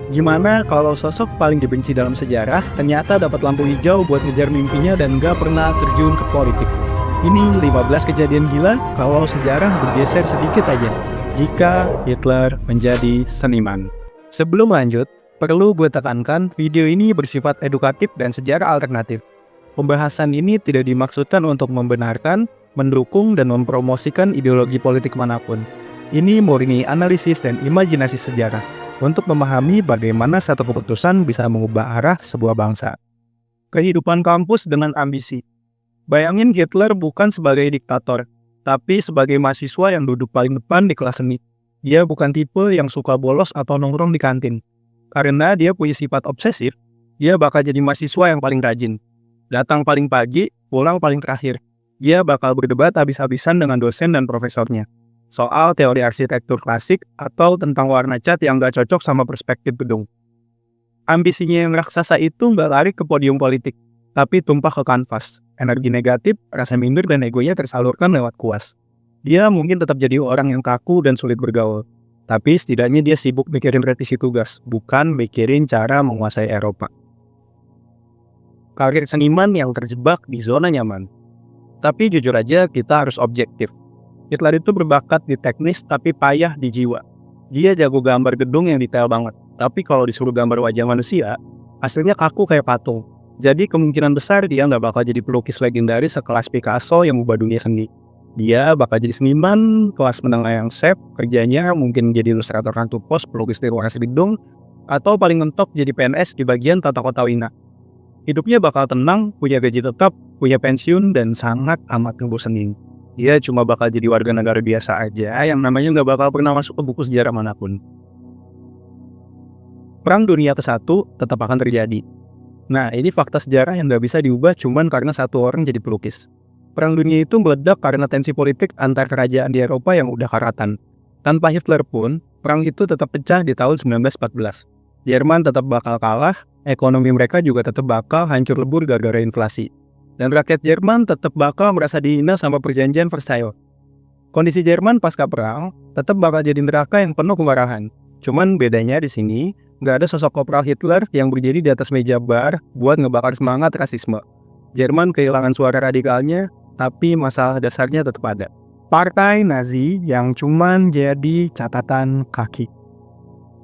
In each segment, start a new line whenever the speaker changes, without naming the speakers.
Gimana kalau sosok paling dibenci dalam sejarah ternyata dapat lampu hijau buat ngejar mimpinya dan gak pernah terjun ke politik? Ini 15 kejadian gila kalau sejarah bergeser sedikit aja jika Hitler menjadi seniman. Sebelum lanjut, perlu gue tekankan video ini bersifat edukatif dan sejarah alternatif. Pembahasan ini tidak dimaksudkan untuk membenarkan, mendukung, dan mempromosikan ideologi politik manapun. Ini murni analisis dan imajinasi sejarah untuk memahami bagaimana satu keputusan bisa mengubah arah sebuah bangsa. Kehidupan kampus dengan ambisi. Bayangin Hitler bukan sebagai diktator, tapi sebagai mahasiswa yang duduk paling depan di kelas seni. Dia bukan tipe yang suka bolos atau nongkrong di kantin. Karena dia punya sifat obsesif, dia bakal jadi mahasiswa yang paling rajin. Datang paling pagi, pulang paling terakhir. Dia bakal berdebat habis-habisan dengan dosen dan profesornya soal teori arsitektur klasik atau tentang warna cat yang gak cocok sama perspektif gedung. Ambisinya yang raksasa itu gak lari ke podium politik, tapi tumpah ke kanvas. Energi negatif, rasa minder, dan egonya tersalurkan lewat kuas. Dia mungkin tetap jadi orang yang kaku dan sulit bergaul, tapi setidaknya dia sibuk mikirin revisi tugas, bukan mikirin cara menguasai Eropa. Karir seniman yang terjebak di zona nyaman. Tapi jujur aja kita harus objektif. Hitler itu berbakat di teknis tapi payah di jiwa. Dia jago gambar gedung yang detail banget. Tapi kalau disuruh gambar wajah manusia, hasilnya kaku kayak patung. Jadi kemungkinan besar dia nggak bakal jadi pelukis legendaris sekelas Picasso yang ubah dunia seni. Dia bakal jadi seniman kelas menengah yang safe, kerjanya mungkin jadi ilustrator kantor pos, pelukis di ruang gedung, atau paling mentok jadi PNS di bagian tata kota Wina. Hidupnya bakal tenang, punya gaji tetap, punya pensiun, dan sangat amat ngebosenin. Dia cuma bakal jadi warga negara biasa aja yang namanya nggak bakal pernah masuk ke buku sejarah manapun. Perang Dunia ke-1 tetap akan terjadi. Nah, ini fakta sejarah yang nggak bisa diubah cuman karena satu orang jadi pelukis. Perang dunia itu meledak karena tensi politik antar kerajaan di Eropa yang udah karatan. Tanpa Hitler pun, perang itu tetap pecah di tahun 1914. Jerman tetap bakal kalah, ekonomi mereka juga tetap bakal hancur lebur gara-gara inflasi. Dan rakyat Jerman tetap bakal merasa dihina sama perjanjian Versailles. Kondisi Jerman pasca perang tetap bakal jadi neraka yang penuh kemarahan. Cuman bedanya di sini, nggak ada sosok Kopral Hitler yang berdiri di atas meja bar buat ngebakar semangat rasisme. Jerman kehilangan suara radikalnya, tapi masalah dasarnya tetap ada. Partai Nazi yang cuman jadi catatan kaki.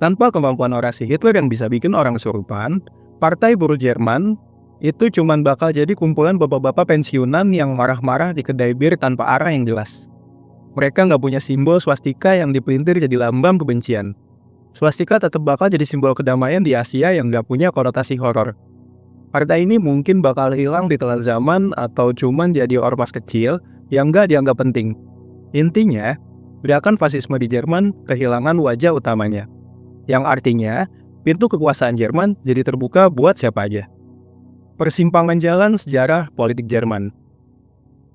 Tanpa kemampuan orasi Hitler yang bisa bikin orang kesurupan, Partai Buruh Jerman itu cuman bakal jadi kumpulan bapak-bapak pensiunan yang marah-marah di kedai bir tanpa arah yang jelas. Mereka nggak punya simbol swastika yang dipelintir jadi lambang kebencian. Swastika tetap bakal jadi simbol kedamaian di Asia yang nggak punya konotasi horor. Partai ini mungkin bakal hilang di telan zaman atau cuman jadi ormas kecil yang nggak dianggap penting. Intinya, gerakan fasisme di Jerman kehilangan wajah utamanya. Yang artinya, pintu kekuasaan Jerman jadi terbuka buat siapa aja. Persimpangan jalan sejarah politik Jerman.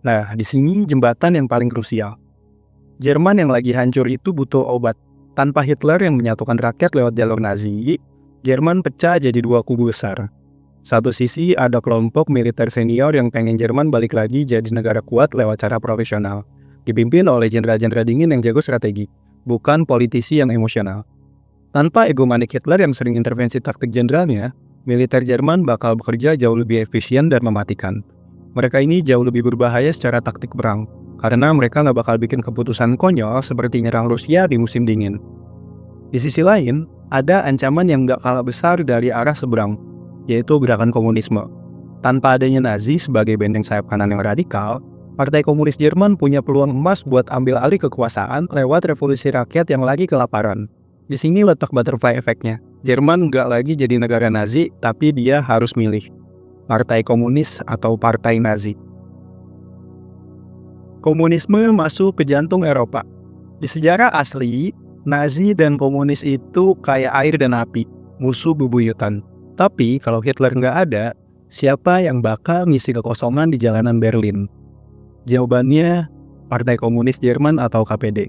Nah, di sini jembatan yang paling krusial. Jerman yang lagi hancur itu butuh obat. Tanpa Hitler yang menyatukan rakyat lewat jalur Nazi, Jerman pecah jadi dua kubu besar. Satu sisi ada kelompok militer senior yang pengen Jerman balik lagi jadi negara kuat lewat cara profesional, dipimpin oleh jenderal-jenderal dingin yang jago strategi, bukan politisi yang emosional. Tanpa egomanik Hitler yang sering intervensi taktik jenderalnya, militer Jerman bakal bekerja jauh lebih efisien dan mematikan. Mereka ini jauh lebih berbahaya secara taktik perang, karena mereka nggak bakal bikin keputusan konyol seperti nyerang Rusia di musim dingin. Di sisi lain, ada ancaman yang nggak kalah besar dari arah seberang, yaitu gerakan komunisme. Tanpa adanya Nazi sebagai benteng sayap kanan yang radikal, Partai Komunis Jerman punya peluang emas buat ambil alih kekuasaan lewat revolusi rakyat yang lagi kelaparan. Di sini letak butterfly efeknya. Jerman nggak lagi jadi negara Nazi, tapi dia harus milih Partai Komunis atau Partai Nazi. Komunisme masuk ke jantung Eropa. Di sejarah asli, Nazi dan komunis itu kayak air dan api, musuh bebuyutan. Tapi kalau Hitler nggak ada, siapa yang bakal ngisi kekosongan di jalanan Berlin? Jawabannya, Partai Komunis Jerman atau KPD.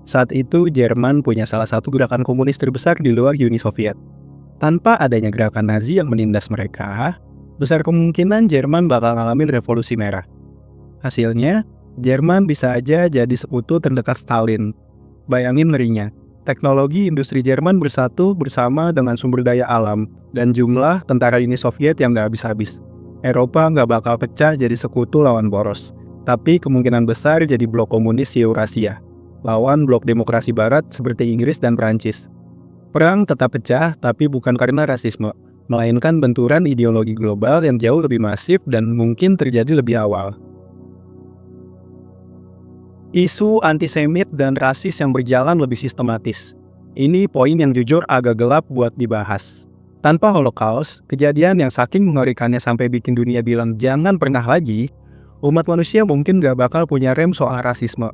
Saat itu Jerman punya salah satu gerakan komunis terbesar di luar Uni Soviet. Tanpa adanya gerakan Nazi yang menindas mereka, besar kemungkinan Jerman bakal ngalamin revolusi merah. Hasilnya, Jerman bisa aja jadi sekutu terdekat Stalin. Bayangin ngerinya, Teknologi industri Jerman bersatu bersama dengan sumber daya alam dan jumlah tentara Uni Soviet yang gak habis-habis. Eropa gak bakal pecah jadi sekutu lawan poros, tapi kemungkinan besar jadi blok komunis Eurasia, lawan blok demokrasi barat seperti Inggris dan Prancis. Perang tetap pecah, tapi bukan karena rasisme, melainkan benturan ideologi global yang jauh lebih masif dan mungkin terjadi lebih awal. Isu antisemit dan rasis yang berjalan lebih sistematis. Ini poin yang jujur agak gelap buat dibahas. Tanpa Holocaust, kejadian yang saking mengerikannya sampai bikin dunia bilang jangan pernah lagi, umat manusia mungkin gak bakal punya rem soal rasisme.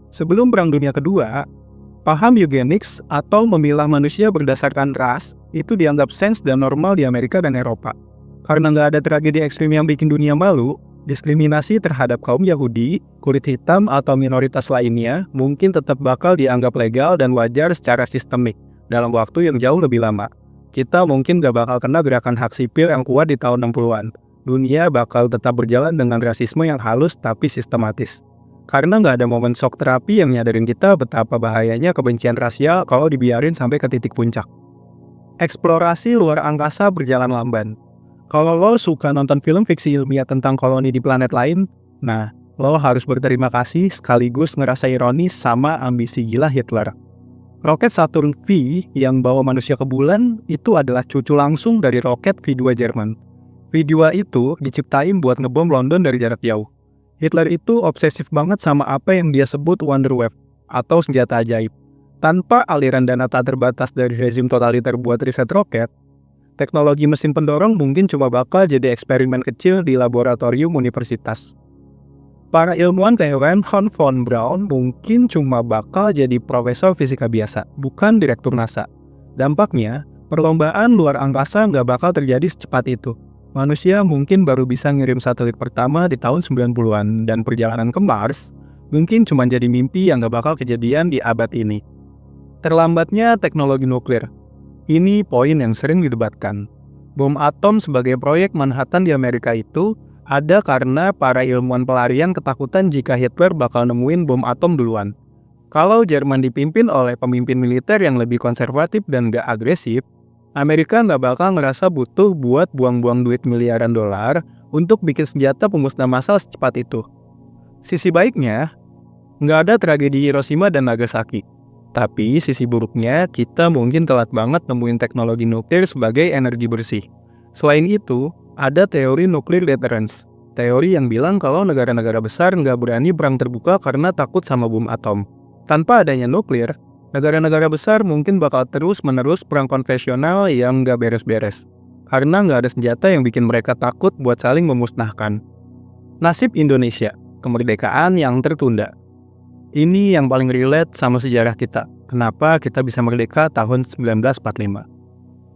Sebelum Perang Dunia Kedua, paham eugenics atau memilah manusia berdasarkan ras itu dianggap sense dan normal di Amerika dan Eropa. Karena gak ada tragedi ekstrim yang bikin dunia malu, diskriminasi terhadap kaum Yahudi, kulit hitam, atau minoritas lainnya mungkin tetap bakal dianggap legal dan wajar secara sistemik dalam waktu yang jauh lebih lama. Kita mungkin gak bakal kena gerakan hak sipil yang kuat di tahun 60-an. Dunia bakal tetap berjalan dengan rasisme yang halus tapi sistematis. Karena gak ada momen shock terapi yang nyadarin kita betapa bahayanya kebencian rasial kalau dibiarin sampai ke titik puncak. Eksplorasi luar angkasa berjalan lamban. Kalau lo suka nonton film fiksi ilmiah tentang koloni di planet lain, nah, lo harus berterima kasih sekaligus ngerasa ironis sama ambisi gila Hitler. Roket Saturn V yang bawa manusia ke bulan itu adalah cucu langsung dari roket V2 Jerman. V2 itu diciptain buat ngebom London dari jarak jauh. Hitler itu obsesif banget sama apa yang dia sebut Wonder Wave atau senjata ajaib. Tanpa aliran dana tak terbatas dari rezim totaliter buat riset roket, teknologi mesin pendorong mungkin cuma bakal jadi eksperimen kecil di laboratorium universitas. Para ilmuwan kayak Wernher von Braun mungkin cuma bakal jadi profesor fisika biasa, bukan direktur NASA. Dampaknya, perlombaan luar angkasa nggak bakal terjadi secepat itu. Manusia mungkin baru bisa ngirim satelit pertama di tahun 90-an, dan perjalanan ke Mars mungkin cuma jadi mimpi yang nggak bakal kejadian di abad ini. Terlambatnya teknologi nuklir. Ini poin yang sering didebatkan. Bom atom sebagai proyek Manhattan di Amerika itu ada karena para ilmuwan pelarian ketakutan jika Hitler bakal nemuin bom atom duluan. Kalau Jerman dipimpin oleh pemimpin militer yang lebih konservatif dan gak agresif, Amerika gak bakal ngerasa butuh buat buang-buang duit miliaran dolar untuk bikin senjata pemusnah massal secepat itu. Sisi baiknya, gak ada tragedi Hiroshima dan Nagasaki. Tapi sisi buruknya, kita mungkin telat banget nemuin teknologi nuklir sebagai energi bersih. Selain itu, ada teori nuklir deterrence. Teori yang bilang kalau negara-negara besar nggak berani perang terbuka karena takut sama bom atom. Tanpa adanya nuklir, negara-negara besar mungkin bakal terus-menerus perang konvensional yang nggak beres-beres. Karena nggak ada senjata yang bikin mereka takut buat saling memusnahkan. Nasib Indonesia, kemerdekaan yang tertunda. Ini yang paling relate sama sejarah kita. Kenapa kita bisa merdeka tahun 1945?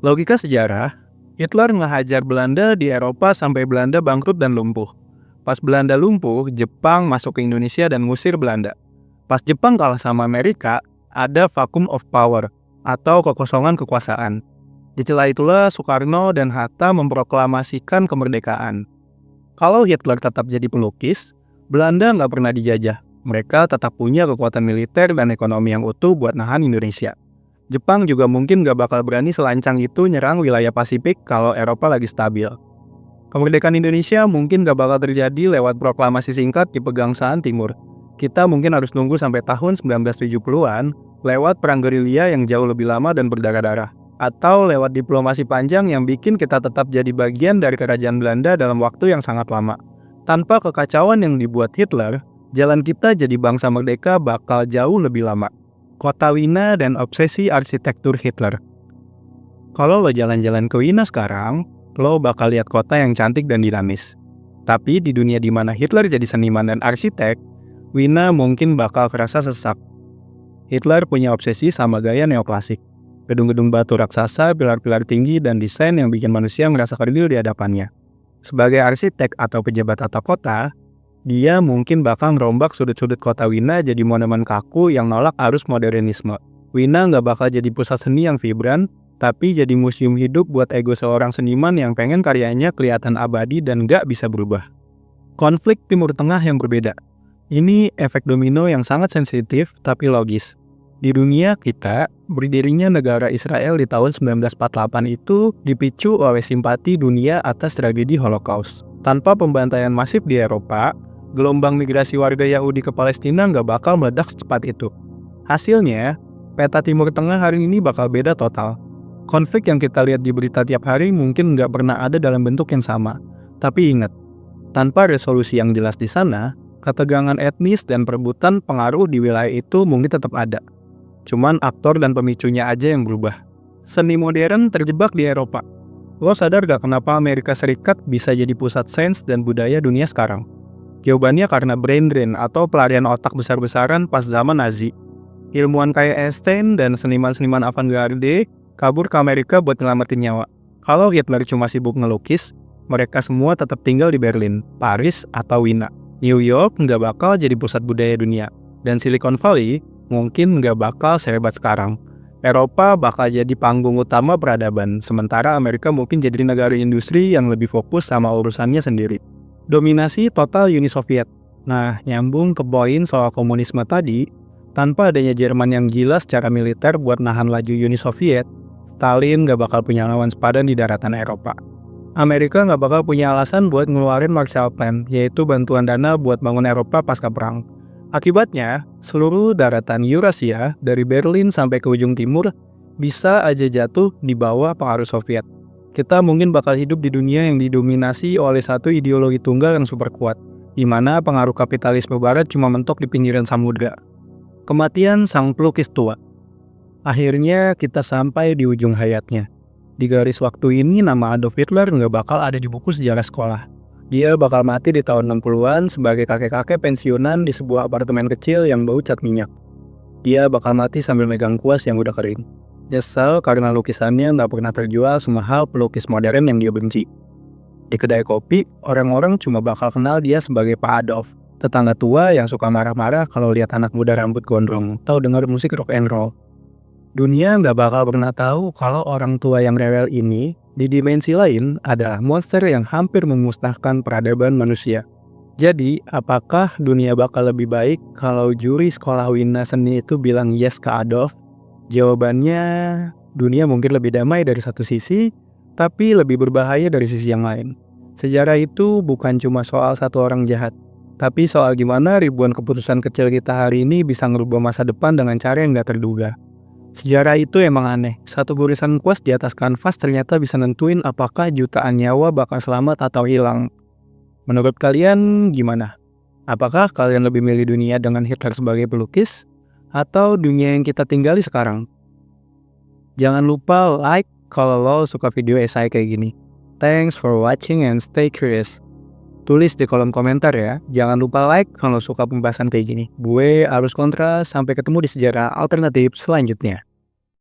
Logika sejarah, Hitler ngehajar Belanda di Eropa sampai Belanda bangkrut dan lumpuh. Pas Belanda lumpuh, Jepang masuk ke Indonesia dan ngusir Belanda. Pas Jepang kalah sama Amerika, ada vacuum of power atau kekosongan kekuasaan. Di celah itulah Soekarno dan Hatta memproklamasikan kemerdekaan. Kalau Hitler tetap jadi pelukis, Belanda nggak pernah dijajah. Mereka tetap punya kekuatan militer dan ekonomi yang utuh buat nahan Indonesia. Jepang juga mungkin gak bakal berani selancang itu nyerang wilayah Pasifik kalau Eropa lagi stabil. Kemerdekaan Indonesia mungkin gak bakal terjadi lewat proklamasi singkat di Pegangsaan Timur. Kita mungkin harus nunggu sampai tahun 1970-an lewat perang gerilya yang jauh lebih lama dan berdarah-darah. Atau lewat diplomasi panjang yang bikin kita tetap jadi bagian dari kerajaan Belanda dalam waktu yang sangat lama. Tanpa kekacauan yang dibuat Hitler, jalan kita jadi bangsa merdeka bakal jauh lebih lama. Kota Wina dan obsesi arsitektur Hitler. Kalau lo jalan-jalan ke Wina sekarang, lo bakal lihat kota yang cantik dan dinamis. Tapi di dunia di mana Hitler jadi seniman dan arsitek, Wina mungkin bakal kerasa sesak. Hitler punya obsesi sama gaya neoklasik. Gedung-gedung batu raksasa, pilar-pilar tinggi, dan desain yang bikin manusia merasa kerdil di hadapannya. Sebagai arsitek atau pejabat tata kota, dia mungkin bakal ngerombak sudut-sudut kota Wina jadi monumen kaku yang nolak arus modernisme. Wina nggak bakal jadi pusat seni yang vibran, tapi jadi museum hidup buat ego seorang seniman yang pengen karyanya kelihatan abadi dan nggak bisa berubah. Konflik Timur Tengah yang berbeda. Ini efek domino yang sangat sensitif tapi logis. Di dunia kita, Berdirinya negara Israel di tahun 1948 itu dipicu oleh simpati dunia atas tragedi Holocaust. Tanpa pembantaian masif di Eropa, gelombang migrasi warga Yahudi ke Palestina nggak bakal meledak secepat itu. Hasilnya, peta Timur Tengah hari ini bakal beda total. Konflik yang kita lihat di berita tiap hari mungkin nggak pernah ada dalam bentuk yang sama. Tapi ingat, tanpa resolusi yang jelas di sana, ketegangan etnis dan perebutan pengaruh di wilayah itu mungkin tetap ada. Cuman aktor dan pemicunya aja yang berubah. Seni modern terjebak di Eropa. Lo sadar gak kenapa Amerika Serikat bisa jadi pusat sains dan budaya dunia sekarang? Jawabannya karena brain drain atau pelarian otak besar-besaran pas zaman Nazi. Ilmuwan kayak Einstein dan seniman-seniman avant-garde kabur ke Amerika buat nyelamatin nyawa. Kalau Hitler cuma sibuk ngelukis, mereka semua tetap tinggal di Berlin, Paris, atau Wina. New York nggak bakal jadi pusat budaya dunia. Dan Silicon Valley mungkin nggak bakal sehebat sekarang. Eropa bakal jadi panggung utama peradaban, sementara Amerika mungkin jadi negara industri yang lebih fokus sama urusannya sendiri. Dominasi total Uni Soviet. Nah, nyambung ke poin soal komunisme tadi, tanpa adanya Jerman yang gila secara militer buat nahan laju Uni Soviet, Stalin nggak bakal punya lawan sepadan di daratan Eropa. Amerika nggak bakal punya alasan buat ngeluarin Marshall Plan, yaitu bantuan dana buat bangun Eropa pasca perang. Akibatnya, seluruh daratan Eurasia dari Berlin sampai ke ujung timur bisa aja jatuh di bawah pengaruh Soviet. Kita mungkin bakal hidup di dunia yang didominasi oleh satu ideologi tunggal yang super kuat, di mana pengaruh kapitalisme barat cuma mentok di pinggiran samudra. Kematian sang pelukis tua. Akhirnya kita sampai di ujung hayatnya. Di garis waktu ini nama Adolf Hitler nggak bakal ada di buku sejarah sekolah. Dia bakal mati di tahun 60-an sebagai kakek-kakek pensiunan di sebuah apartemen kecil yang bau cat minyak. Dia bakal mati sambil megang kuas yang udah kering. Nyesel karena lukisannya nggak pernah terjual semahal pelukis modern yang dia benci. Di kedai kopi, orang-orang cuma bakal kenal dia sebagai Pak Adolf, tetangga tua yang suka marah-marah kalau lihat anak muda rambut gondrong atau dengar musik rock and roll. Dunia nggak bakal pernah tahu kalau orang tua yang rewel ini di dimensi lain adalah monster yang hampir memusnahkan peradaban manusia. Jadi, apakah dunia bakal lebih baik kalau juri sekolah Wina Seni itu bilang yes ke Adolf? Jawabannya, dunia mungkin lebih damai dari satu sisi, tapi lebih berbahaya dari sisi yang lain. Sejarah itu bukan cuma soal satu orang jahat, tapi soal gimana ribuan keputusan kecil kita hari ini bisa ngerubah masa depan dengan cara yang gak terduga. Sejarah itu emang aneh. Satu gurisan kuas di atas kanvas ternyata bisa nentuin apakah jutaan nyawa bakal selamat atau hilang. Menurut kalian gimana? Apakah kalian lebih milih dunia dengan Hitler sebagai pelukis atau dunia yang kita tinggali sekarang? Jangan lupa like kalau lo suka video esai kayak gini. Thanks for watching and stay curious. Tulis di kolom komentar ya. Jangan lupa like kalau suka pembahasan kayak gini. Gue Arus Kontra, sampai ketemu di sejarah alternatif selanjutnya.